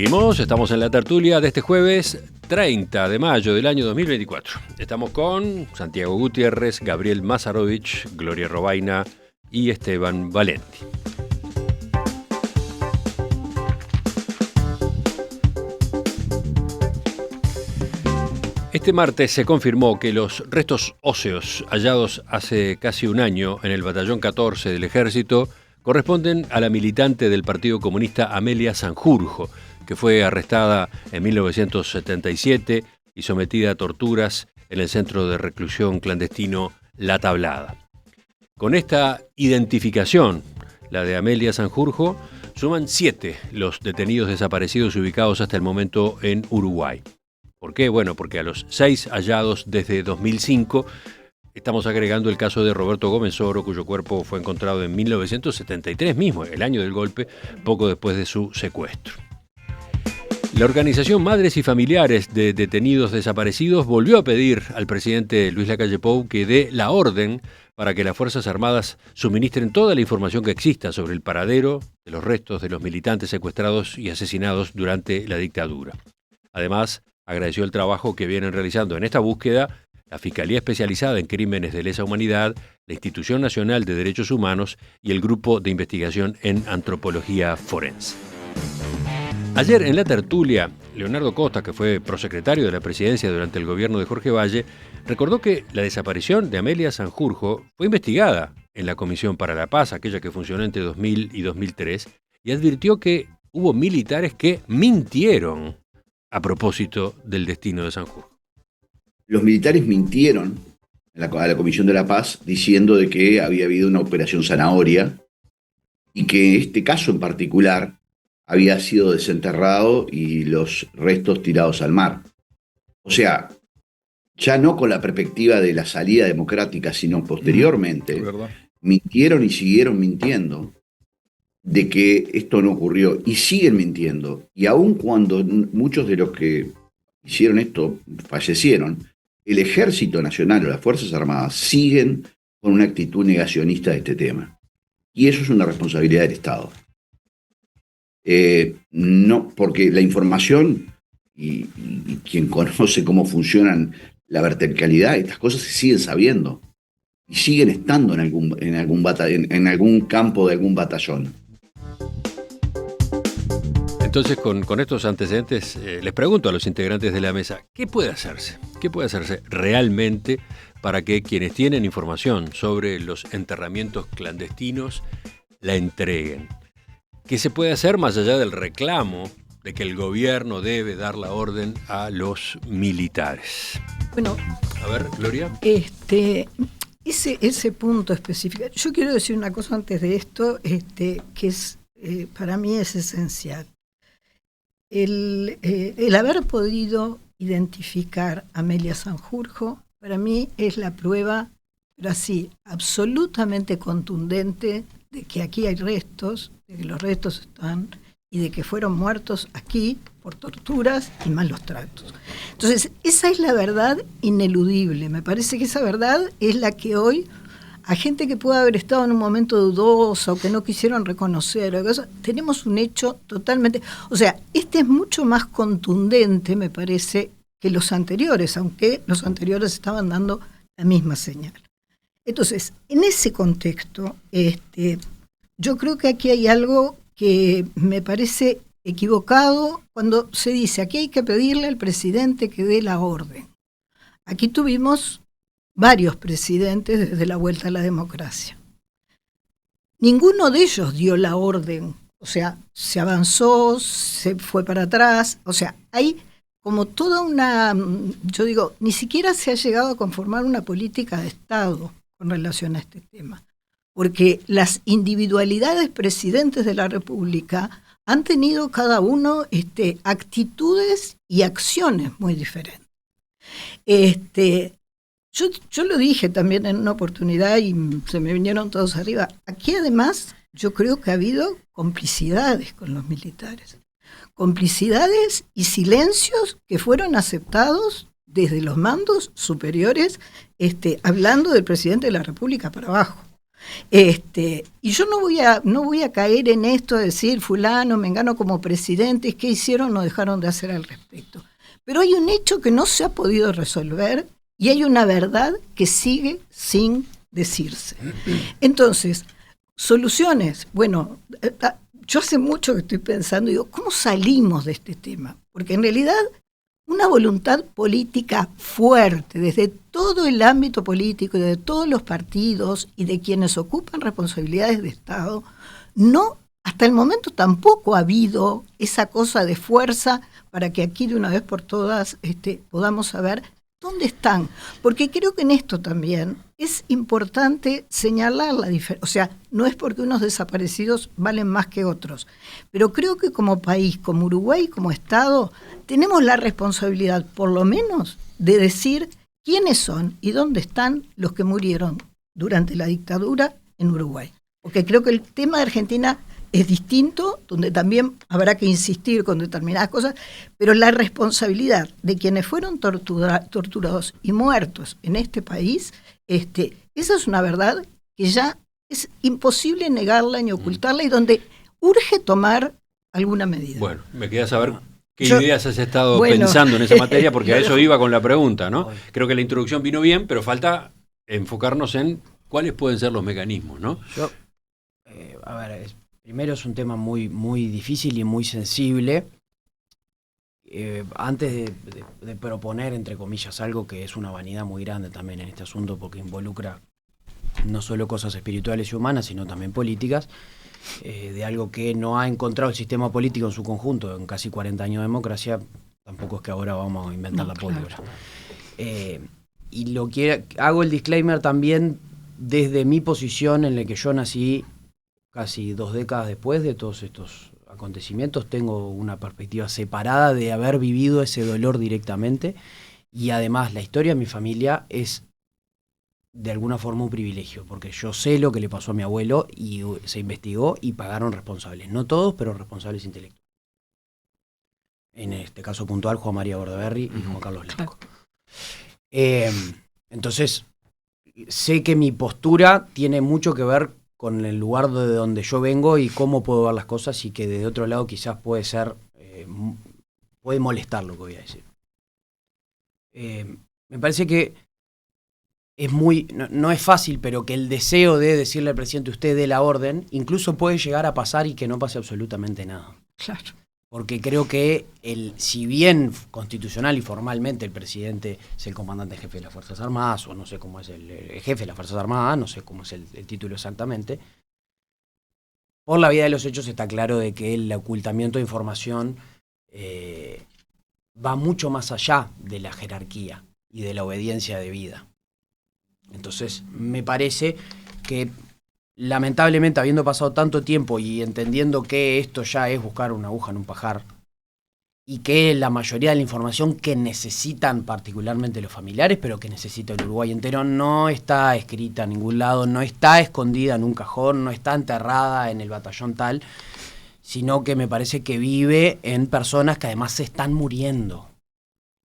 Seguimos, estamos en la tertulia de este jueves 30 de mayo del año 2024. Estamos con Santiago Gutiérrez, Gabriel Mazarovich, Gloria Robaina y Esteban Valenti. Este martes se confirmó que los restos óseos hallados hace casi un año en el batallón 14 del Ejército corresponden a la militante del Partido Comunista Amelia Sanjurjo, que fue arrestada en 1977 y sometida a torturas en el centro de reclusión clandestino La Tablada. Con esta identificación, la de Amelia Sanjurjo, suman 7 los detenidos desaparecidos ubicados hasta el momento en Uruguay. ¿Por qué? Bueno, porque a los 6 hallados desde 2005 estamos agregando el caso de Roberto Gómez Oro, cuyo cuerpo fue encontrado en 1973 mismo, el año del golpe, poco después de su secuestro. La organización Madres y Familiares de Detenidos Desaparecidos volvió a pedir al presidente Luis Lacalle Pou que dé la orden para que las Fuerzas Armadas suministren toda la información que exista sobre el paradero de los restos de los militantes secuestrados y asesinados durante la dictadura. Además, agradeció el trabajo que vienen realizando en esta búsqueda la Fiscalía Especializada en Crímenes de Lesa Humanidad, la Institución Nacional de Derechos Humanos y el Grupo de Investigación en Antropología Forense. Ayer en la tertulia, Leonardo Costa, que fue prosecretario de la presidencia durante el gobierno de Jorge Valle, recordó que la desaparición de Amelia Sanjurjo fue investigada en la Comisión para la Paz, aquella que funcionó entre 2000 y 2003, y advirtió que hubo militares que mintieron a propósito del destino de Sanjurjo. Los militares mintieron a la Comisión de la Paz diciendo de que había habido una operación zanahoria y que este caso en particular había sido desenterrado y los restos tirados al mar. O sea, ya no con la perspectiva de la salida democrática, sino posteriormente, mintieron y siguieron mintiendo de que esto no ocurrió y siguen mintiendo. Y aun cuando muchos de los que hicieron esto fallecieron, el Ejército Nacional o las Fuerzas Armadas siguen con una actitud negacionista de este tema. Y eso es una responsabilidad del Estado. No, porque la información y quien conoce cómo funcionan la verticalidad, estas cosas se siguen sabiendo y siguen estando en algún campo de algún batallón. Entonces, con estos antecedentes, les pregunto a los integrantes de la mesa, ¿qué puede hacerse? ¿Qué puede hacerse realmente para que quienes tienen información sobre los enterramientos clandestinos la entreguen? ¿Qué se puede hacer más allá del reclamo de que el gobierno debe dar la orden a los militares? Bueno, a ver, Gloria. Ese punto específico. Yo quiero decir una cosa antes de esto, que es para mí es esencial. El haber podido identificar a Amelia Sanjurjo, para mí es la prueba, pero así, absolutamente contundente de que aquí hay restos, de que los restos están y de que fueron muertos aquí por torturas y malos tratos. Entonces, esa es la verdad ineludible. Me parece que esa verdad es la que hoy, a gente que puede haber estado en un momento dudoso o que no quisieron reconocer, tenemos un hecho totalmente... O sea, este es mucho más contundente, me parece, que los anteriores, aunque los anteriores estaban dando la misma señal. Entonces, en ese contexto, yo creo que aquí hay algo que me parece equivocado cuando se dice, aquí hay que pedirle al presidente que dé la orden. Aquí tuvimos varios presidentes desde la vuelta a la democracia. Ninguno de ellos dio la orden, o sea, se avanzó, se fue para atrás, o sea, hay como toda una, yo digo, ni siquiera se ha llegado a conformar una política de Estado con relación a este tema, porque las individualidades presidentes de la República han tenido cada uno actitudes y acciones muy diferentes. Yo lo dije también en una oportunidad y se me vinieron todos arriba. Aquí además yo creo que ha habido complicidades con los militares. Complicidades y silencios que fueron aceptados desde los mandos superiores, hablando del presidente de la República para abajo. Y yo no voy a caer en esto de decir fulano, mengano como presidentes, qué hicieron o dejaron de hacer al respecto. Pero hay un hecho que no se ha podido resolver y hay una verdad que sigue sin decirse. Entonces, soluciones. Bueno, yo hace mucho que estoy pensando, digo, ¿cómo salimos de este tema? Porque en realidad una voluntad política fuerte desde todo el ámbito político, de todos los partidos y de quienes ocupan responsabilidades de Estado, no, hasta el momento tampoco ha habido esa cosa de fuerza para que aquí de una vez por todas podamos saber dónde están. Porque creo que en esto también es importante señalar la diferencia. O sea, no es porque unos desaparecidos valen más que otros, pero creo que como país, como Uruguay, como Estado, tenemos la responsabilidad, por lo menos, de decir quiénes son y dónde están los que murieron durante la dictadura en Uruguay. Porque creo que el tema de Argentina es distinto, donde también habrá que insistir con determinadas cosas, pero la responsabilidad de quienes fueron torturados y muertos en este país, esa es una verdad que ya es imposible negarla ni ocultarla y donde urge tomar alguna medida. Bueno, me queda saber qué ideas has estado pensando en esa materia, porque a eso iba con la pregunta, ¿no? Creo que la introducción vino bien, pero falta enfocarnos en cuáles pueden ser los mecanismos, ¿no? Primero es un tema muy, muy difícil y muy sensible. Antes de proponer, entre comillas, algo que es una vanidad muy grande también en este asunto, porque involucra no solo cosas espirituales y humanas, sino también políticas, de algo que no ha encontrado el sistema político en su conjunto en casi 40 años de democracia, tampoco es que ahora vamos a inventar la pólvora. Hago el disclaimer también desde mi posición en la que yo nací casi 2 décadas después de todos estos acontecimientos. Tengo una perspectiva separada de haber vivido ese dolor directamente, y además la historia de mi familia es de alguna forma un privilegio, porque yo sé lo que le pasó a mi abuelo y se investigó y pagaron responsables, no todos, pero responsables intelectuales. En este caso puntual, Juan María Bordaberry y Juan Carlos Blanco. Entonces, sé que mi postura tiene mucho que ver con el lugar de donde yo vengo y cómo puedo ver las cosas, y que de otro lado quizás puede molestar lo que voy a decir. Me parece que es no es fácil, pero que el deseo de decirle al presidente usted dé la orden, incluso puede llegar a pasar y que no pase absolutamente nada. Claro. Porque creo que si bien constitucional y formalmente el presidente es el comandante jefe de las Fuerzas Armadas, o no sé cómo es el jefe de las Fuerzas Armadas, no sé cómo es el título exactamente, por la vía de los hechos está claro de que el ocultamiento de información va mucho más allá de la jerarquía y de la obediencia debida. Entonces, me parece que lamentablemente, habiendo pasado tanto tiempo y entendiendo que esto ya es buscar una aguja en un pajar, y que la mayoría de la información que necesitan particularmente los familiares, pero que necesita el Uruguay entero, no está escrita en ningún lado, no está escondida en un cajón, no está enterrada en el batallón tal, sino que me parece que vive en personas que además se están muriendo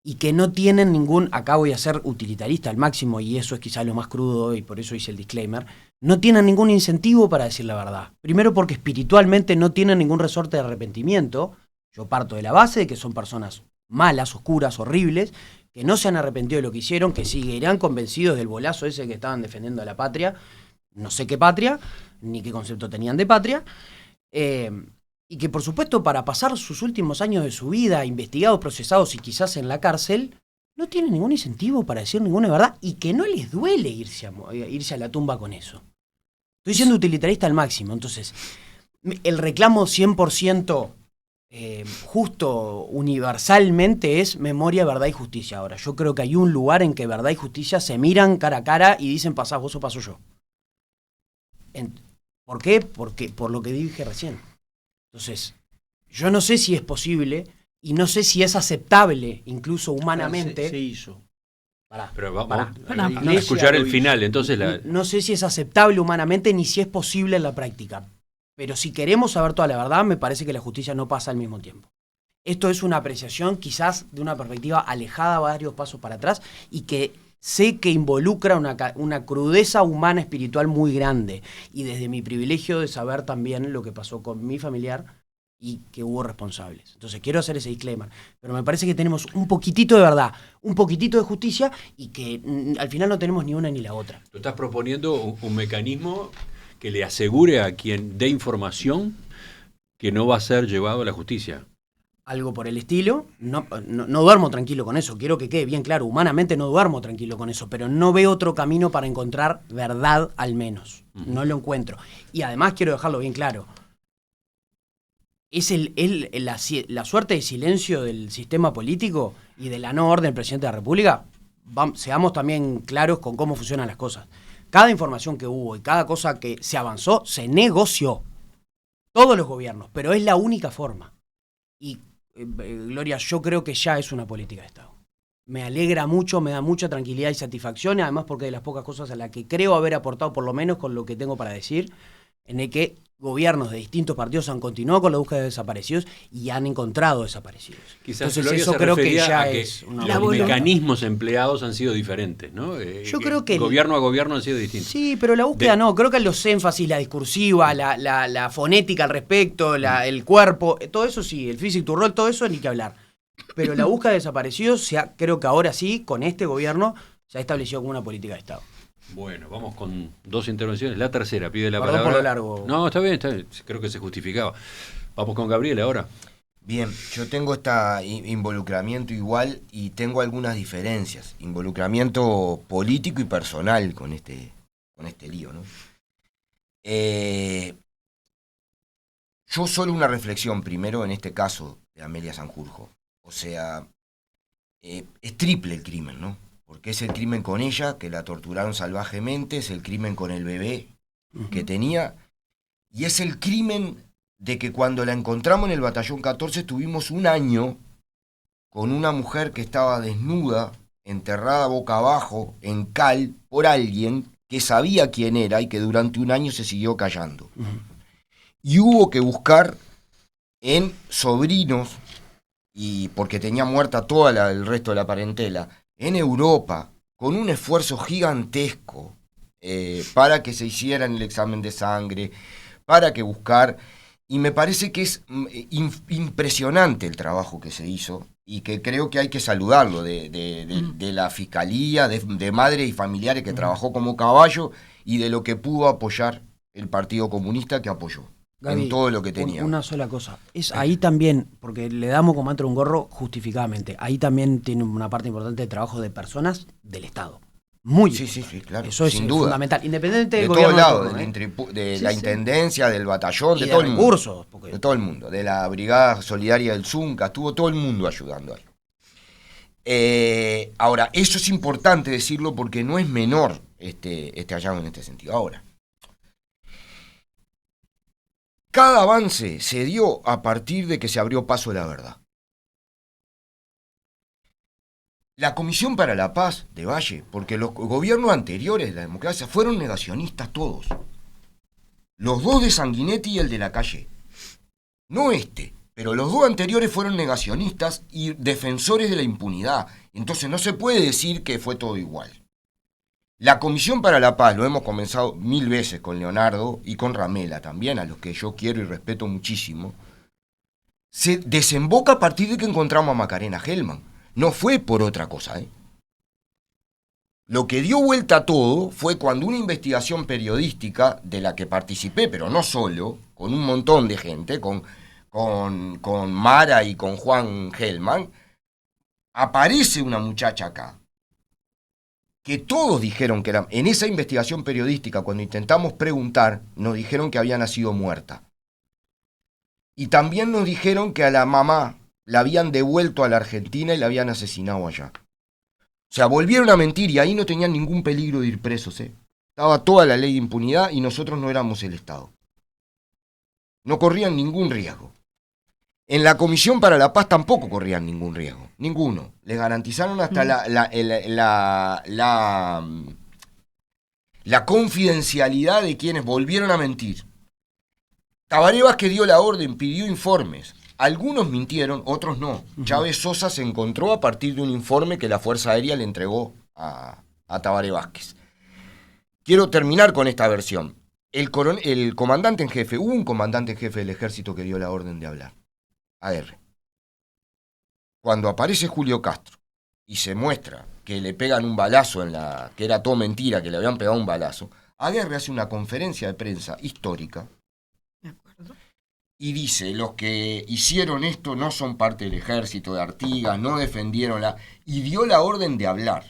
y que no tienen acá voy a ser utilitarista al máximo, y eso es quizá lo más crudo, y por eso hice el disclaimer, no tienen ningún incentivo para decir la verdad. Primero porque espiritualmente no tienen ningún resorte de arrepentimiento. Yo parto de la base de que son personas malas, oscuras, horribles, que no se han arrepentido de lo que hicieron, que seguirán convencidos del bolazo ese que estaban defendiendo a la patria, no sé qué patria, ni qué concepto tenían de patria, y que por supuesto para pasar sus últimos años de su vida investigados, procesados y quizás en la cárcel, no tienen ningún incentivo para decir ninguna verdad, y que no les duele irse a la tumba con eso. Estoy siendo utilitarista al máximo. Entonces, el reclamo 100% justo universalmente es memoria, verdad y justicia. Ahora, yo creo que hay un lugar en que verdad y justicia se miran cara a cara y dicen pasás vos o paso yo. ¿Por qué? Porque por lo que dije recién. Entonces, yo no sé si es posible y no sé si es aceptable, incluso humanamente. Se hizo. Pero vamos a escuchar el final. Entonces no sé si es aceptable humanamente ni si es posible en la práctica. Pero si queremos saber toda la verdad, me parece que la justicia no pasa al mismo tiempo. Esto es una apreciación quizás de una perspectiva alejada varios pasos para atrás, y que sé que involucra una crudeza humana espiritual muy grande. Y desde mi privilegio de saber también lo que pasó con mi familiar y que hubo responsables. Entonces quiero hacer ese disclaimer. Pero me parece que tenemos un poquitito de verdad, un poquitito de justicia y que al final no tenemos ni una ni la otra. Tú estás proponiendo un mecanismo que le asegure a quien dé información que no va a ser llevado a la justicia. Algo por el estilo. No duermo tranquilo con eso. Quiero que quede bien claro. Humanamente no duermo tranquilo con eso. Pero no veo otro camino para encontrar verdad al menos. No lo encuentro. Y además quiero dejarlo bien claro. Es la suerte de silencio del sistema político y de la no orden del presidente de la República. Seamos también claros con cómo funcionan las cosas. Cada información que hubo y cada cosa que se avanzó, se negoció. Todos los gobiernos, pero es la única forma. Y, Gloria, yo creo que ya es una política de Estado. Me alegra mucho, me da mucha tranquilidad y satisfacción, además porque de las pocas cosas a las que creo haber aportado, por lo menos con lo que tengo para decir, en el que gobiernos de distintos partidos han continuado con la búsqueda de desaparecidos y han encontrado desaparecidos. Quizás entonces eso creo que ya es los mecanismos empleados han sido diferentes, ¿no? Yo creo que gobierno a gobierno han sido distintos. Sí, pero la búsqueda no, creo que los énfasis, la discursiva, la fonética al respecto, el cuerpo, todo eso sí, el physique to roll, todo eso ni que hablar. Pero la búsqueda de desaparecidos, creo que ahora sí, con este gobierno, se ha establecido como una política de Estado. Bueno, vamos con 2 intervenciones. La tercera pide la Perdón palabra. Por lo largo. No, está bien. Creo que se justificaba. Vamos con Gabriel ahora. Bien, yo tengo este involucramiento igual y tengo algunas diferencias. Involucramiento político y personal con este lío, ¿no? Yo solo una reflexión primero en este caso de Amelia Sanjurjo. O sea, es triple el crimen, ¿no? Porque es el crimen con ella, que la torturaron salvajemente, es el crimen con el bebé que tenía, y es el crimen de que cuando la encontramos en el batallón 14 tuvimos un año con una mujer que estaba desnuda, enterrada boca abajo, en cal, por alguien que sabía quién era y que durante un año se siguió callando. Y hubo que buscar en sobrinos, y porque tenía muerta toda el resto de la parentela, en Europa, con un esfuerzo gigantesco para que se hiciera el examen de sangre, para que buscar, y me parece que es impresionante el trabajo que se hizo, y que creo que hay que saludarlo, de la Fiscalía, de madres y familiares que trabajó como caballo, y de lo que pudo apoyar el Partido Comunista que apoyó. Gaby, en todo lo que tenía. Una sola cosa. Es ahí también, porque le damos como mantra un gorro justificadamente, ahí también tiene una parte importante de trabajo de personas del Estado. Muy sí, claro. Eso es sin duda. Fundamental. Independiente del gobierno. De todos lados, de la intendencia, del batallón, de todo el mundo. De todo el mundo. De la Brigada Solidaria del Zunca, estuvo todo el mundo ayudando ahí. Ahora, eso es importante decirlo porque no es menor este hallazgo en este sentido. Ahora, cada avance se dio a partir de que se abrió paso a la verdad. La Comisión para la Paz de Valle, porque los gobiernos anteriores de la democracia fueron negacionistas todos. Los 2 de Sanguinetti y el de la Calle. No pero los 2 anteriores fueron negacionistas y defensores de la impunidad. Entonces no se puede decir que fue todo igual. La Comisión para la Paz, lo hemos comenzado 1000 veces con Leonardo y con Ramela también, a los que yo quiero y respeto muchísimo, se desemboca a partir de que encontramos a Macarena Gelman. No fue por otra cosa, Lo que dio vuelta a todo fue cuando una investigación periodística, de la que participé, pero no solo, con un montón de gente, con Mara y con Juan Gelman, aparece una muchacha acá, que todos dijeron que era, en esa investigación periodística, cuando intentamos preguntar, nos dijeron que había nacido muerta. Y también nos dijeron que a la mamá la habían devuelto a la Argentina y la habían asesinado allá. O sea, volvieron a mentir y ahí no tenían ningún peligro de ir presos, Estaba toda la ley de impunidad y nosotros no éramos el Estado. No corrían ningún riesgo. En la Comisión para la Paz tampoco corrían ningún riesgo, ninguno. Les garantizaron hasta la confidencialidad de quienes volvieron a mentir. Tabaré Vázquez dio la orden, pidió informes. Algunos mintieron, otros no. Chávez Sosa se encontró a partir de un informe que la Fuerza Aérea le entregó a a Tabaré Vázquez. Quiero terminar con esta versión. El comandante en jefe, hubo un comandante en jefe del ejército que dio la orden de hablar. AR. Cuando aparece Julio Castro y se muestra que le pegan un balazo que era todo mentira, que le habían pegado un balazo, Aguerre hace una conferencia de prensa histórica y dice, los que hicieron esto no son parte del ejército de Artigas, no defendieron y dio la orden de hablar.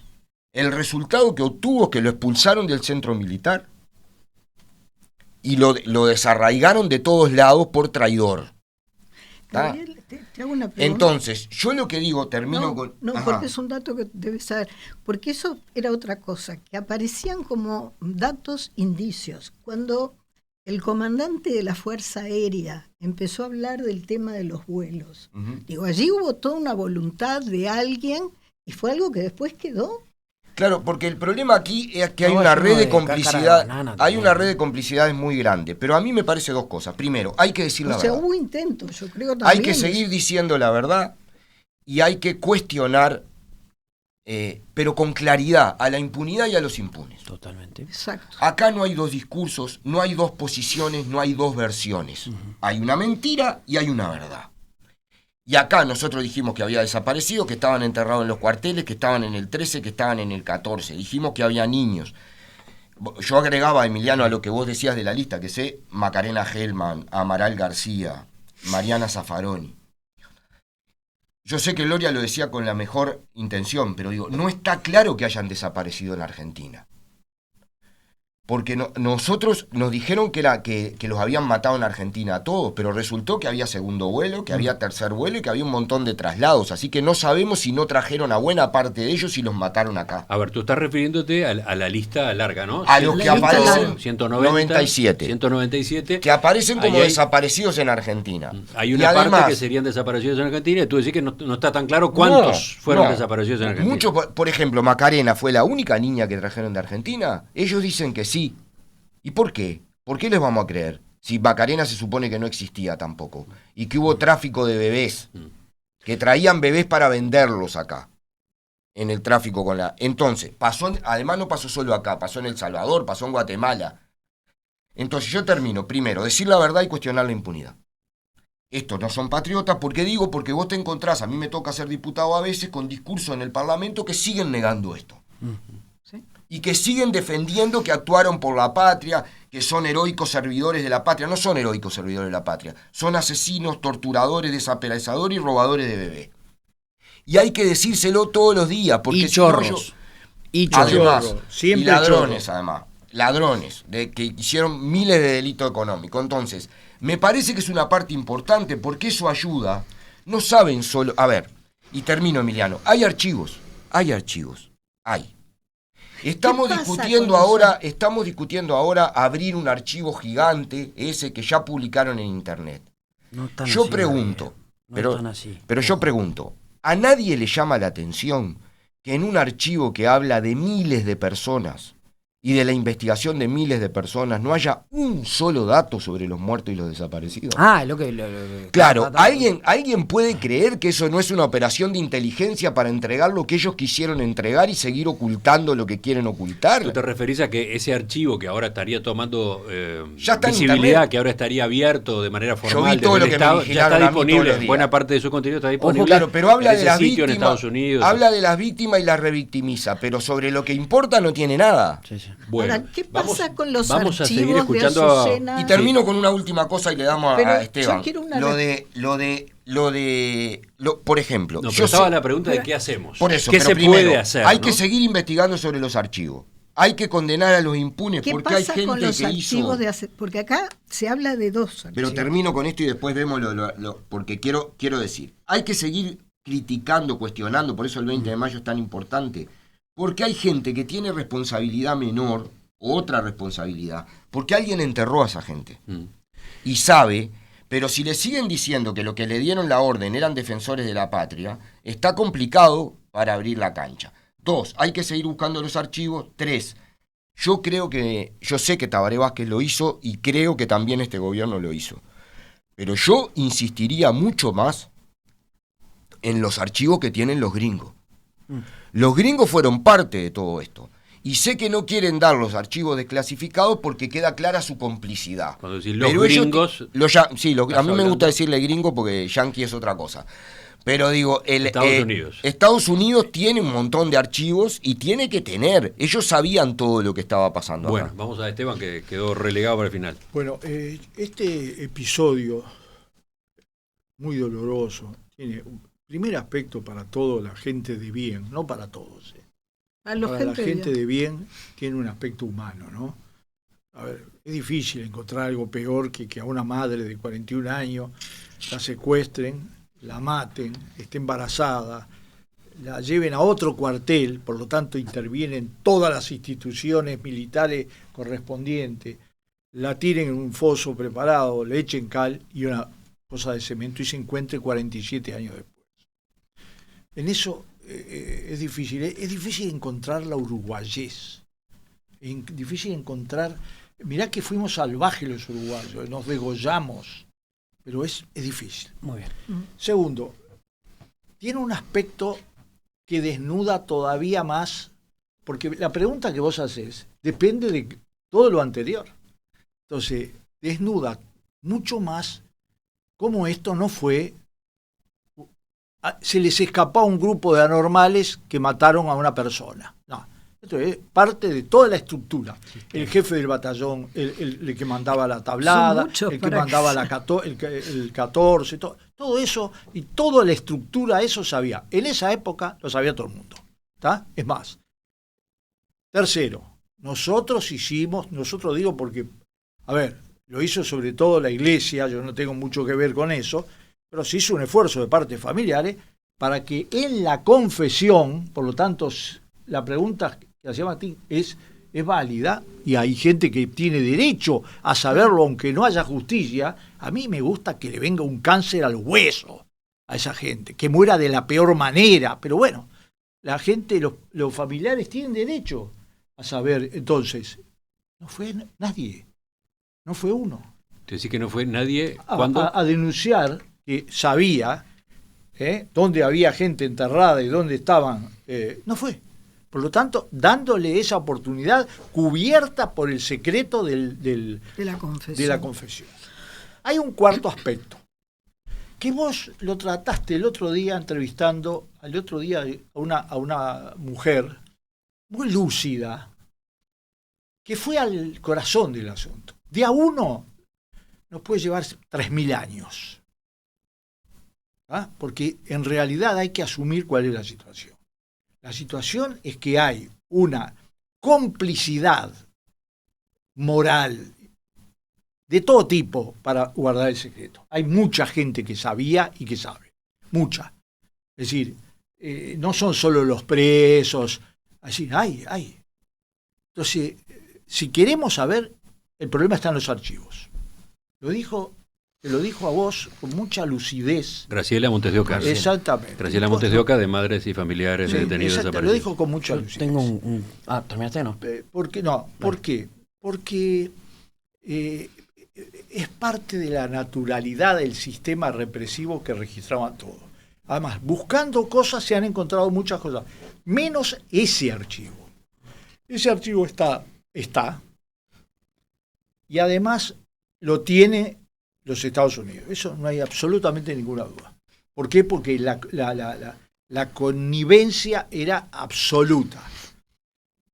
El resultado que obtuvo es que lo expulsaron del centro militar y lo desarraigaron de todos lados por traidor. Gabriel, te hago una pregunta. Entonces, yo lo que digo, termino con... No, porque es un dato que debes saber. Porque eso era otra cosa, que aparecían como datos, indicios. Cuando el comandante de la Fuerza Aérea empezó a hablar del tema de los vuelos, digo, allí hubo toda una voluntad de alguien y fue algo que después quedó. Claro, porque el problema aquí es que hay una red de complicidad, hay una red de complicidades muy grande, pero a mí me parece dos cosas. Primero, hay que decir la verdad. Hubo intentos, yo creo también. Hay que seguir diciendo la verdad y hay que cuestionar, pero con claridad, a la impunidad y a los impunes. Totalmente. Exacto. Acá no hay dos discursos, no hay dos posiciones, no hay dos versiones. Hay una mentira y hay una verdad. Y acá nosotros dijimos que había desaparecido, que estaban enterrados en los cuarteles, que estaban en el 13, que estaban en el 14. Dijimos que había niños. Yo agregaba, Emiliano, a lo que vos decías de la lista, que sé Macarena Hellman, Amaral García, Mariana Zaffaroni. Yo sé que Gloria lo decía con la mejor intención, pero digo, no está claro que hayan desaparecido en la Argentina. Porque nosotros nos dijeron que los habían matado en Argentina a todos, pero resultó que había segundo vuelo, que había tercer vuelo y que había un montón de traslados. Así que no sabemos si no trajeron a buena parte de ellos y los mataron acá. A ver, tú estás refiriéndote a la lista larga, ¿no? A los que aparecen 197. Que aparecen como hay desaparecidos en Argentina. Hay una parte que serían desaparecidos en Argentina y tú decís que no está tan claro cuántos fueron desaparecidos en Argentina. Muchos, por ejemplo, Macarena fue la única niña que trajeron de Argentina. Ellos dicen que sí. ¿Y por qué? ¿Por qué les vamos a creer? Si Macarena se supone que no existía tampoco. Y que hubo tráfico de bebés. Que traían bebés para venderlos acá. En el tráfico con la... Entonces, además no pasó solo acá. Pasó en El Salvador, pasó en Guatemala. Entonces yo termino. Primero, decir la verdad y cuestionar la impunidad. Estos no son patriotas. ¿Por qué digo? Porque vos te encontrás, a mí me toca ser diputado a veces, con discursos en el Parlamento que siguen negando esto. Y que siguen defendiendo que actuaron por la patria, que son heroicos servidores de la patria. No son heroicos servidores de la patria, son asesinos, torturadores, desaparecedores y robadores de bebés. Y hay que decírselo todos los días, porque y chorros. Además, siempre y ladrones, chorros. además. Ladrones, que hicieron miles de delitos económicos. Entonces, me parece que es una parte importante, porque eso ayuda. No saben solo... A ver, y termino, Emiliano. Hay archivos. Estamos discutiendo ahora abrir un archivo gigante, ese que ya publicaron en internet. Yo pregunto, yo pregunto, ¿a nadie le llama la atención que en un archivo que habla de miles de personas y de la investigación de miles de personas no haya un solo dato sobre los muertos y los desaparecidos? Claro, ¿alguien puede creer que eso no es una operación de inteligencia para entregar lo que ellos quisieron entregar y seguir ocultando lo que quieren ocultar? ¿Tú te referís a que ese archivo que ahora estaría tomando ya está visibilidad, que ahora estaría abierto de manera formal, yo vi todo lo que Estado, me ya está disponible, buena parte de su contenido está disponible. Ojo, claro, pero habla de las víctimas en víctimas, Estados Unidos. habla de las víctimas y las revictimiza, pero sobre lo que importa no tiene nada. Bueno, ahora, ¿qué pasa con los vamos archivos a seguir escuchando de Azucena? Y termino con una última cosa y le damos a Esteban. Yo quiero una por ejemplo. No, pero estaba la pregunta de qué hacemos. Por eso, ¿Qué pero se primero, puede hacer? Hay que seguir investigando sobre los archivos. Hay que condenar a los impunes ¿Qué porque hay pasa gente con los que archivos hizo. Porque acá se habla de dos archivos. Pero termino con esto y después vemos porque quiero decir. Hay que seguir criticando, cuestionando, por eso el 20 de mayo es tan importante. Porque hay gente que tiene responsabilidad menor, otra responsabilidad, porque alguien enterró a esa gente. Y sabe, pero si le siguen diciendo que lo que le dieron la orden eran defensores de la patria, está complicado para abrir la cancha. 2, hay que seguir buscando los archivos. 3, yo sé que Tabaré Vázquez lo hizo y creo que también este gobierno lo hizo. Pero yo insistiría mucho más en los archivos que tienen los gringos. Los gringos fueron parte de todo esto. Y sé que no quieren dar los archivos desclasificados porque queda clara su complicidad. Cuando decís los Pero ellos gringos... a mí me gusta decirle gringo porque yankee es otra cosa. Pero digo, Estados Unidos tiene un montón de archivos y tiene que tener. Ellos sabían todo lo que estaba pasando Bueno, acá. vamos a Esteban, que quedó relegado para el final. Bueno, este episodio, muy doloroso, tiene un primer aspecto para toda la gente de bien, no para todos. Para la gente de bien tiene un aspecto humano, ¿no? A ver, es difícil encontrar algo peor que a una madre de 41 años la secuestren, la maten, esté embarazada, la lleven a otro cuartel, por lo tanto intervienen todas las instituciones militares correspondientes, la tiren en un foso preparado, le echen cal y una cosa de cemento y se encuentre 47 años después. En eso es difícil encontrar la uruguayés, es difícil encontrar, mirá que fuimos salvajes los uruguayos, nos degollamos, pero es difícil. Muy bien. Segundo, tiene un aspecto que desnuda todavía más, porque la pregunta que vos haces depende de todo lo anterior. Entonces, desnuda mucho más cómo esto no fue... Se les escapó a un grupo de anormales que mataron a una persona. No, esto es parte de toda la estructura. El jefe del batallón, el que mandaba la tablada, el que mandaba el 14, todo eso y toda la estructura, eso sabía. En esa época lo sabía todo el mundo. ¿Tá? Es más. Tercero, nosotros digo porque, a ver, lo hizo sobre todo la iglesia, yo no tengo mucho que ver con eso, pero se hizo un esfuerzo de parte de familiares para que en la confesión, por lo tanto, la pregunta que hacía Martín es válida y hay gente que tiene derecho a saberlo aunque no haya justicia. A mí me gusta que le venga un cáncer al hueso a esa gente, que muera de la peor manera, pero bueno, la gente, los familiares tienen derecho a saber. Entonces, no fue nadie, no fue uno. Te decís que no fue nadie cuando... a denunciar que sabía dónde había gente enterrada y dónde estaban, no fue. Por lo tanto, dándole esa oportunidad cubierta por el secreto de la confesión. Hay un cuarto aspecto, que vos lo trataste el otro día entrevistando a una mujer muy lúcida, que fue al corazón del asunto. De a uno nos puede llevar 3.000 años. ¿Ah? Porque en realidad hay que asumir cuál es la situación. La situación es que hay una complicidad moral de todo tipo para guardar el secreto. Hay mucha gente que sabía y que sabe. Mucha. Es decir, no son solo los presos. Así, hay. Entonces, si queremos saber, el problema está en los archivos. Te lo dijo a vos con mucha lucidez. Graciela Montes de Oca. Exactamente. Graciela Montes de Oca, de madres y familiares de detenidos desaparecidos. Lo dijo con mucha lucidez. Tengo ¿terminaste o no? ¿Por qué no? ¿Por qué? Porque es parte de la naturalidad del sistema represivo que registraba todo. Además, buscando cosas se han encontrado muchas cosas, menos ese archivo. Ese archivo está, y además lo tiene los Estados Unidos. Eso no hay absolutamente ninguna duda. ¿Por qué? Porque la connivencia era absoluta.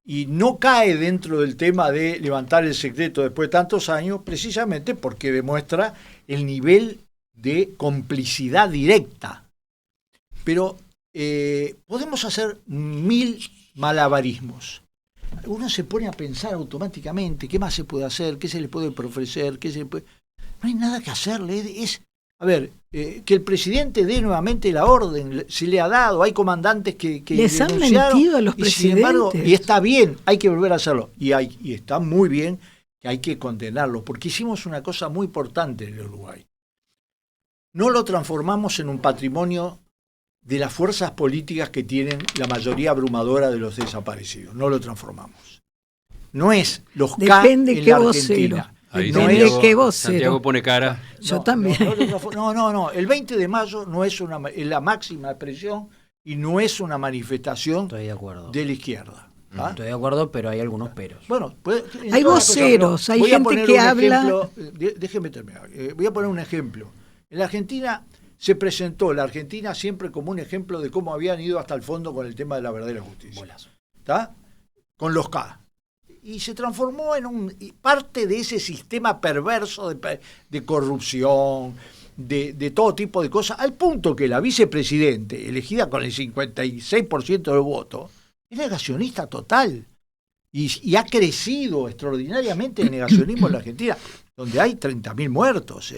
Y no cae dentro del tema de levantar el secreto después de tantos años, precisamente porque demuestra el nivel de complicidad directa. Pero podemos hacer 1000 malabarismos. Uno se pone a pensar automáticamente qué más se puede hacer, qué se le puede ofrecer, no hay nada que hacerle. Que el presidente dé nuevamente la orden, se le ha dado, hay comandantes que les han mentido a los presidentes. Sin embargo, y está bien, hay que volver a hacerlo. Y está muy bien que hay que condenarlo, porque hicimos una cosa muy importante en el Uruguay. No lo transformamos en un patrimonio de las fuerzas políticas que tienen la mayoría abrumadora de los desaparecidos. No lo transformamos. No es los K en la Argentina. Ahí no Santiago, es que vos Santiago pone cara. Yo también. No. El 20 de mayo no es es la máxima expresión y no es una manifestación Estoy de acuerdo. de la izquierda. ¿Ah? Estoy de acuerdo, pero hay algunos peros. Bueno, hay voceros, hay gente que habla. Déjeme terminar. Voy a poner un ejemplo. En la Argentina se presentó la Argentina siempre como un ejemplo de cómo habían ido hasta el fondo con el tema de la verdadera justicia. Bolazo. ¿Está? Con los K. Y se transformó en parte de ese sistema perverso de corrupción, de todo tipo de cosas, al punto que la vicepresidente, elegida con el 56% del voto, es negacionista total. Y ha crecido extraordinariamente el negacionismo en la Argentina, donde hay 30.000 muertos.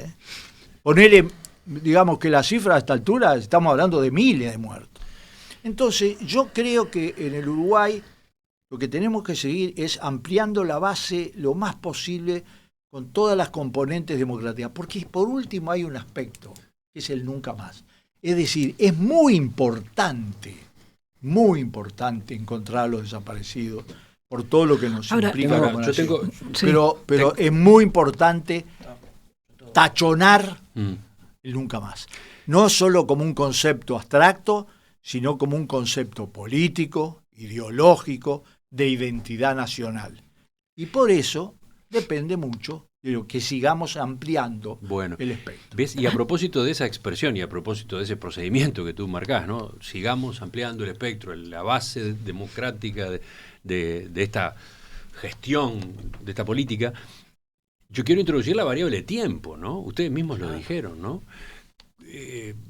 Ponele, digamos que la cifra a esta altura, estamos hablando de miles de muertos. Entonces, yo creo que en el Uruguay lo que tenemos que seguir es ampliando la base lo más posible con todas las componentes democráticas, porque por último hay un aspecto, que es el nunca más. Es decir, es muy importante encontrar a los desaparecidos, por todo lo que nos implica. Ahora, pero es muy importante tachonar el nunca más. No solo como un concepto abstracto, sino como un concepto político, ideológico, de identidad nacional. Y por eso depende mucho de lo que sigamos ampliando el espectro. ¿Ves? Y a propósito de esa expresión y a propósito de ese procedimiento que tú marcás, ¿no? Sigamos ampliando el espectro, la base democrática de esta gestión, de esta política. Yo quiero introducir la variable tiempo, ¿no? Ustedes mismos lo dijeron, ¿no?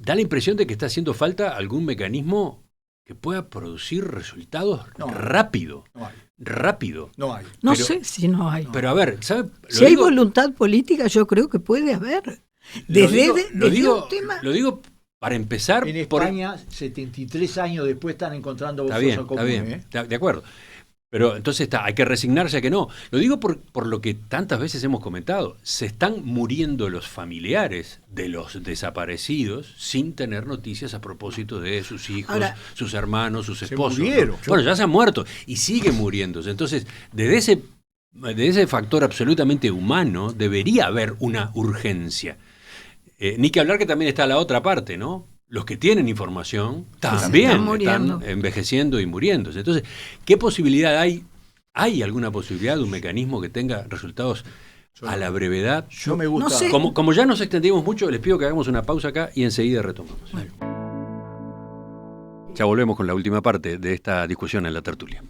Da la impresión de que está haciendo falta algún mecanismo que pueda producir resultados rápido. No hay. Rápido. No hay. No sé si no hay. Pero a ver, ¿sabe? Si hay voluntad política, yo creo que puede haber. Lo digo para empezar. En España, 73 años después están encontrando votos comunes. Está bien, de acuerdo. Pero entonces hay que resignarse a que no. Lo digo por lo que tantas veces hemos comentado. Se están muriendo los familiares de los desaparecidos sin tener noticias a propósito de sus hijos, sus hermanos, sus esposos. Murieron, Bueno, ya se han muerto y siguen muriéndose. Entonces, desde ese factor absolutamente humano debería haber una urgencia. Ni que hablar que también está la otra parte, ¿no? Los que tienen información también están envejeciendo y muriéndose. Entonces, ¿qué posibilidad hay? ¿Hay alguna posibilidad de un mecanismo que tenga resultados a la brevedad? Yo me gusta. No sé. Como ya nos extendimos mucho, les pido que hagamos una pausa acá y enseguida retomamos. Ya volvemos con la última parte de esta discusión en la tertulia.